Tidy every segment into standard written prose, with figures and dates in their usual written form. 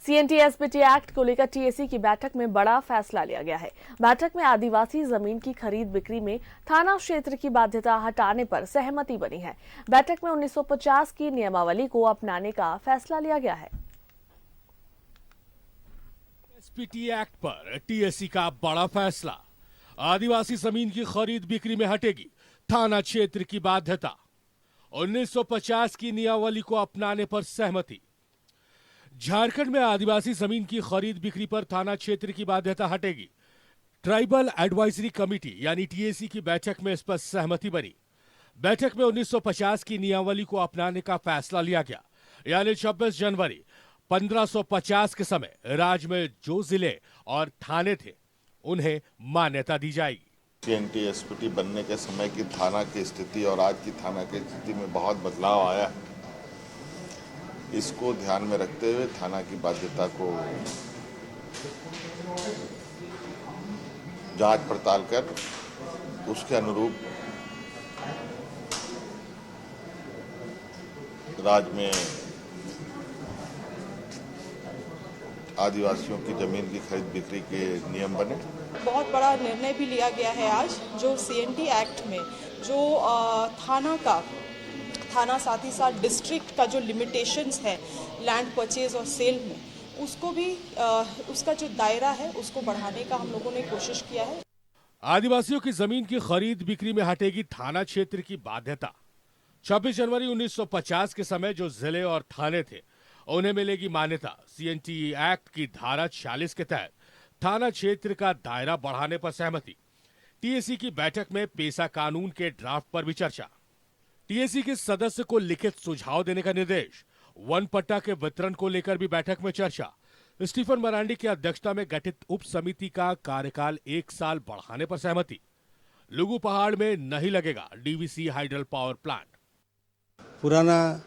CNT-SBT act को लेकर TSE की बैठक में बड़ा फैसला लिया गया है। बैठक में आदिवासी जमीन की खरीद बिक्री में थाना क्षेत्र की बाध्यता हटाने पर सहमति बनी है। बैठक में 1950 की नियमावली को अपनाने का फैसला लिया गया है। SBT एक्ट पर TSE का बड़ा फैसला। आदिवासी जमीन की खरीद बिक्री में हटेगी थाना क्षेत्र की बाध्यता। 1950 की नियमावली को अपनाने पर सहमति। झारखंड में आदिवासी जमीन की खरीद बिक्री पर थाना क्षेत्र की बाध्यता हटेगी। ट्राइबल एडवाइजरी कमेटी यानी TSE की बैठक में इस पर सहमति बनी। बैठक में 1950 की नियमावली को अपनाने का फैसला लिया गया, यानी 26 जनवरी 1550 के समय राज्य में जो जिले और थाने थे उन्हें मान्यता दी जाएगी। CNT-SBT बनने के समय की थाना की स्थिति और आज की थाना की स्थिति में बहुत बदलाव आया है। इसको ध्यान में रखते हुए थाना की बाध्यता को जांच पड़ताल कर उसके अनुरूप राज्य में आदिवासियों की जमीन की खरीद बिक्री के नियम बने। बहुत बड़ा निर्णय भी लिया गया है आज, जो CNT एक्ट में जो थाना साथ ही साथ डिस्ट्रिक्ट का जो लिमिटेशंस है लैंड परचेज और सेल में, उसको भी उसका जो दायरा है उसको बढ़ाने का हम लोगों ने कोशिश किया है। आदिवासियों की जमीन की खरीद बिक्री में हटेगी थाना क्षेत्र की बाध्यता। 26 जनवरी 1950 के समय जो जिले और थाने थे उन्हें मिलेगी मान्यता। CNT एक्ट की धारा 46 के तहत थाना क्षेत्र का दायरा बढ़ाने पर सहमति। TSE की बैठक में पेशा कानून के ड्राफ्ट पर भी चर्चा। TSE के सदस्य को लिखित सुझाव देने का निर्देश। वन पट्टा के वितरण को लेकर भी बैठक में चर्चा। स्टीफन मरांडी की अध्यक्षता में गठित उप समिति का कार्यकाल 1 साल बढ़ाने पर सहमति। लुगु पहाड़ में नहीं लगेगा DVC हाइडल पावर प्लांट। पुराना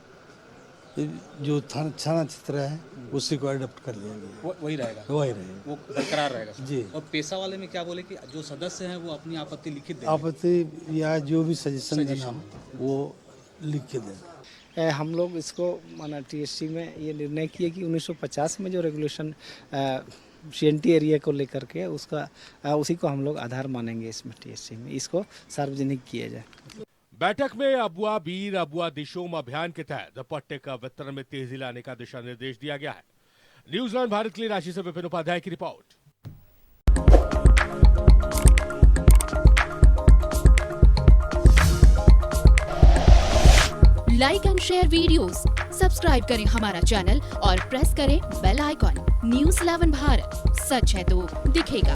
जो थाना क्षेत्र है उसी को अडॉप्ट कर लिया गया। वही रहेगा, वो बरकरार रहेगा जी। और पेशा वाले में क्या बोले कि जो सदस्य हैं वो अपनी आपत्ति लिखित दें, आपत्ति या जो भी सजेशन देना वो लिख के दें। हम लोग इसको माना TSE में ये निर्णय किए कि 1950 में जो रेगुलेशन CNT एरिया को लेकर के उसका उसी को हम लोग आधार मानेंगे इसमें TSE में, इसको सार्वजनिक किया जाए। बैठक में अबुआ बीर अबुआ दिशोम अभियान के तहत पट्टे का वितरण में तेजी लाने का दिशा निर्देश दिया गया है। न्यूजीलैंड भारत के लिए रांची से विपिन उपाध्याय की report. Like and share videos, subscribe करें हमारा चैनल और प्रेस करें बेल आइकॉन। News 11 भारत, सच है तो दिखेगा।